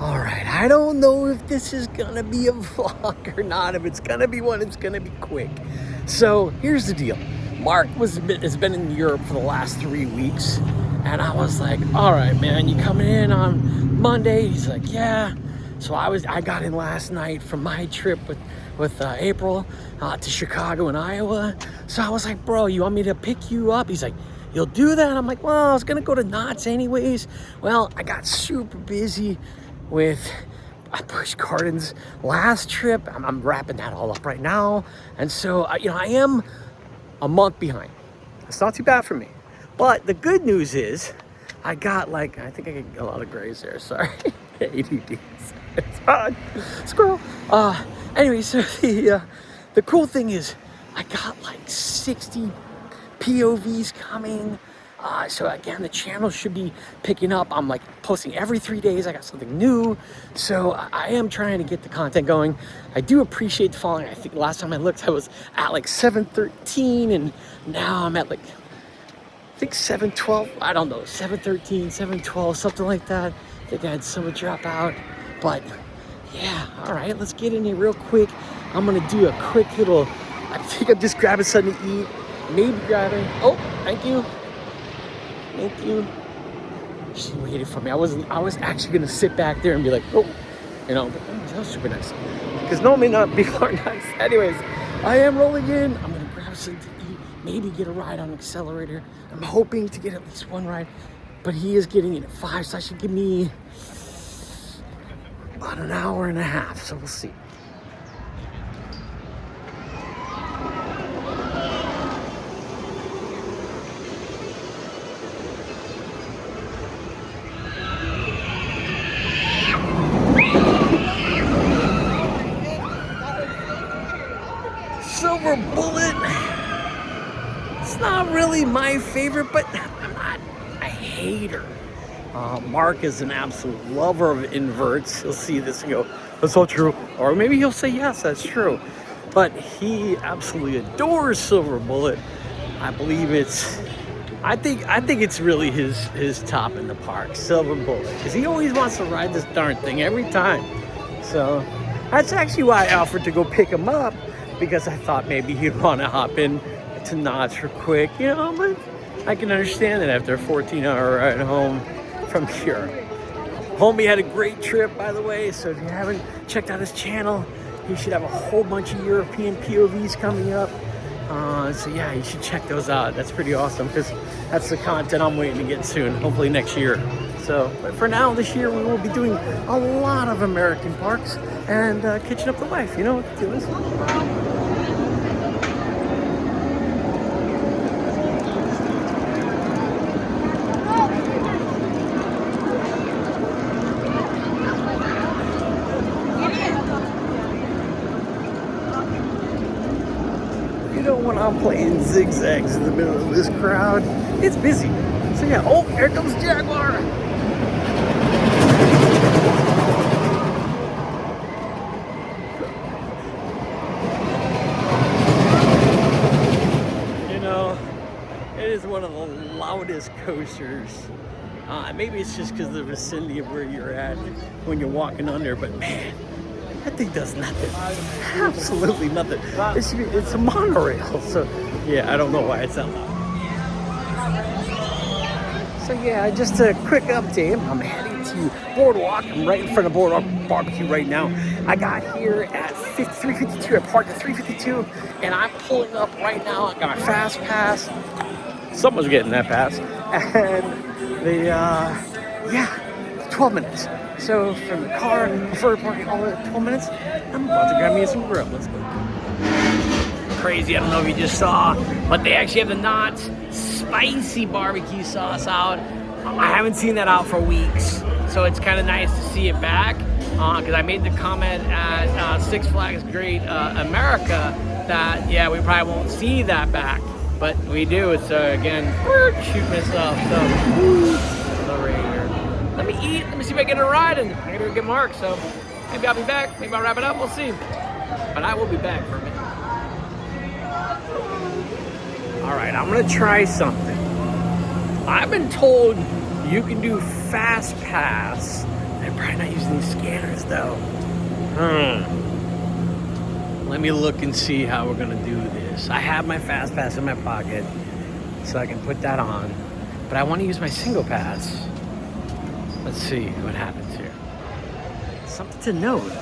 All right, I don't know if this is gonna be a vlog or not. If it's gonna be one, it's gonna be quick. So here's the deal. Mark has been in Europe for the last 3 weeks, and I was like, all right, man, you coming in on Monday? He's like, yeah. So I got in last night from my trip with April to Chicago and Iowa. So I was like, bro, you want me to pick you up? He's like, you'll do that? I'm like, well, I was gonna go to Knott's anyways. Well, I got super busy with Busch Gardens last trip. I'm wrapping that all up right now. And so, I am a month behind. It's not too bad for me. But the good news is I got I think I get a lot of grays there, sorry. ADD, it's fine. Squirrel. Anyway, so the cool thing is I got 60 POVs coming. So again, the channel should be picking up. I'm posting every 3 days. I got something new. So I am trying to get the content going. I do appreciate the following. I think last time I looked, I was at 713, and now I'm at I think 712. I don't know, 713, 712, something like that. I think I had someone drop out. But yeah, all right, let's get in here real quick. I'm gonna do a quick little, I think I'm just grabbing something to eat. Maybe grabbing, oh, thank you. Thank you. She waited for me. I was actually gonna sit back there and be like, oh, but that was super nice. Because normally people are nice. Anyways, I am rolling in. I'm gonna grab something to eat. Maybe get a ride on Xcelerator. I'm hoping to get at least one ride, but he is getting in at 5, so that should give me about an hour and a half. So we'll see. Silver Bullet. It's not really my favorite, but I'm not a hater. Mark is an absolute lover of inverts. He'll see this and go, that's all true. Or maybe he'll say, yes, that's true. But he absolutely adores Silver Bullet. I believe I think it's really his top in the park, Silver Bullet. Because he always wants to ride this darn thing every time. So that's actually why I offered to go pick him up, because I thought maybe he'd want to hop in to Knott's real quick, but I can understand that after a 14-hour ride home from here. Homie had a great trip, by the way, so if you haven't checked out his channel, he should have a whole bunch of European POVs coming up. So yeah, you should check those out. That's pretty awesome, because that's the content I'm waiting to get soon, hopefully next year. So, but for now, this year, we will be doing a lot of American parks and catching up the wife. You know what the deal is. When I'm playing zigzags in the middle of this crowd, it's busy. So yeah, oh, here comes Jaguar. It is one of the loudest coasters. Maybe it's just because of the vicinity of where you're at when you're walking under, but man, that thing does nothing. Absolutely nothing. It's a monorail, so yeah, I don't know why it's that loud. So yeah, just a quick update. I'm heading to Boardwalk. I'm right in front of Boardwalk Barbecue right now. I got here at 3:52. I parked at 3:52, and I'm pulling up right now. I got my fast pass. Someone's getting that pass, and 12 minutes. So from the car, before parking all the 12 minutes, I'm about to grab me some grub. Let's go. Crazy, I don't know if you just saw, but they actually have the Knott's spicy barbecue sauce out. I haven't seen that out for weeks, so it's kind of nice to see it back. Because I made the comment at Six Flags Great America that, yeah, we probably won't see that back, but we do. So again, we're shooting this up. So, let me eat. Let me see if I get a ride, and I gotta go get Mark. So maybe I'll be back. Maybe I'll wrap it up. We'll see. But I will be back for a minute. All right, I'm gonna try something. I've been told you can do fast pass I'm probably not using these scanners though. Let me look and see how we're gonna do this. I have my fast pass in my pocket, so I can put that on. But I want to use my single pass. Let's see what happens here. Something to note.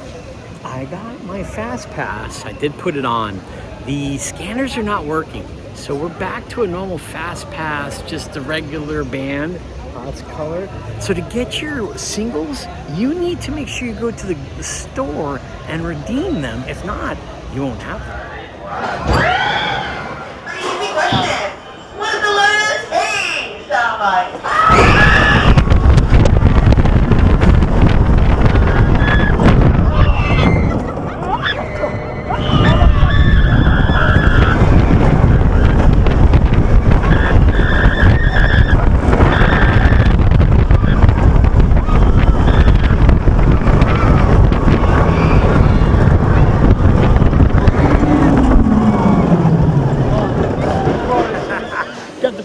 I got my fast pass. I did put it on. The scanners are not working. So we're back to a normal fast pass, just the regular band. It's colored. So to get your singles, you need to make sure you go to the store and redeem them. If not, you won't have them. What does the letter A sound like?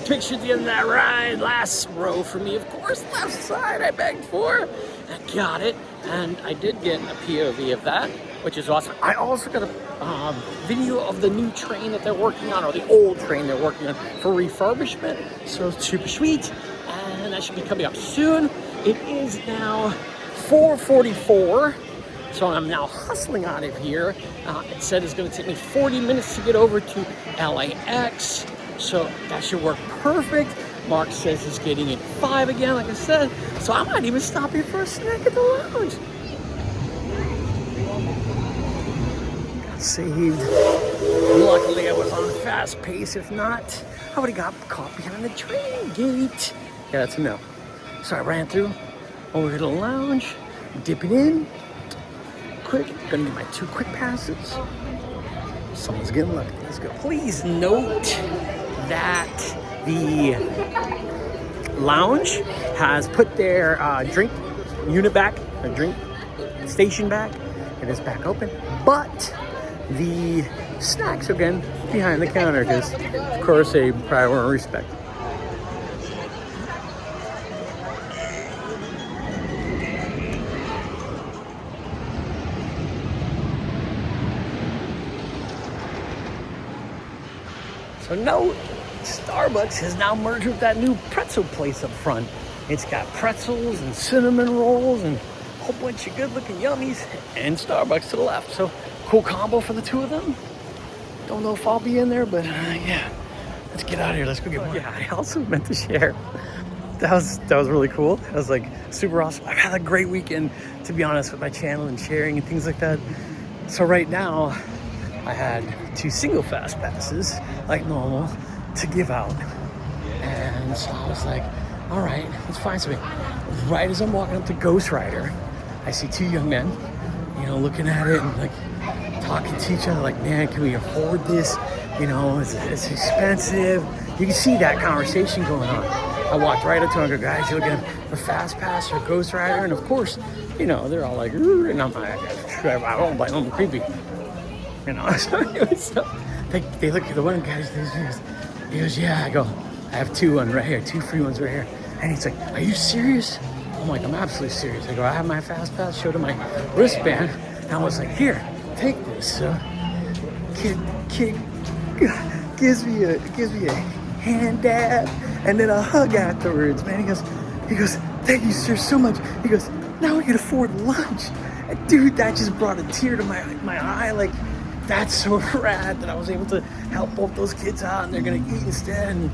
Picture at the end of that ride, last row for me, of course, left side I begged for. I got it, and I did get a POV of that, which is awesome. I also got a video of the new train that they're working on, or the old train they're working on for refurbishment, so it's super sweet, and that should be coming up soon. It is now 4:44, so I'm now hustling out of here. It said it's going to take me 40 minutes to get over to LAX. So that should work perfect. Mark says he's getting it 5 again, like I said. So I might even stop here for a snack at the lounge. Got saved. Luckily I was on fast pace. If not, I would have got caught behind the train gate. Yeah, that's a no. So I ran through over to the lounge, dipping in. Quick, gonna get my 2 quick passes. Someone's getting lucky. Let's go. Please note that the lounge has put their drink unit back, or drink station back. It is back open, but the snacks again behind the counter because, of course, they probably want respect. So note, Starbucks has now merged with that new pretzel place up front. It's got pretzels and cinnamon rolls and a whole bunch of good looking yummies, and Starbucks to the left. So cool combo for the two of them. Don't know if I'll be in there, but yeah, let's get out of here. Let's go get more. Yeah, I also meant to share. That was really cool. That was like super awesome. I've had a great weekend, to be honest, with my channel and sharing and things like that. So right now, I had 2 single fast passes, like normal, to give out. And so I was like, all right, let's find something. Right as I'm walking up to GhostRider, I see 2 young men, looking at it and like talking to each other, like, man, can we afford this? It's expensive. You can see that conversation going on. I walked right up to them and go, guys, you looking for fast pass or GhostRider? And of course, they're all like, and I'm like, I don't blame them, creepy. So they look at the one guy, he goes, yeah. I go, I have 2 right here, 2 free ones right here. And he's like, are you serious? I'm like, I'm absolutely serious. I go, I have my fast pass, showed him my wristband, and I was like, here, take this. So kid gives me a hand dab and then a hug afterwards, man. He goes, thank you, sir, so much. He goes, now we can afford lunch. And dude, that just brought a tear to my eye. Like, that's so rad that I was able to help both those kids out and they're gonna eat instead. And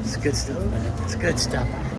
it's good stuff, man. It's good stuff.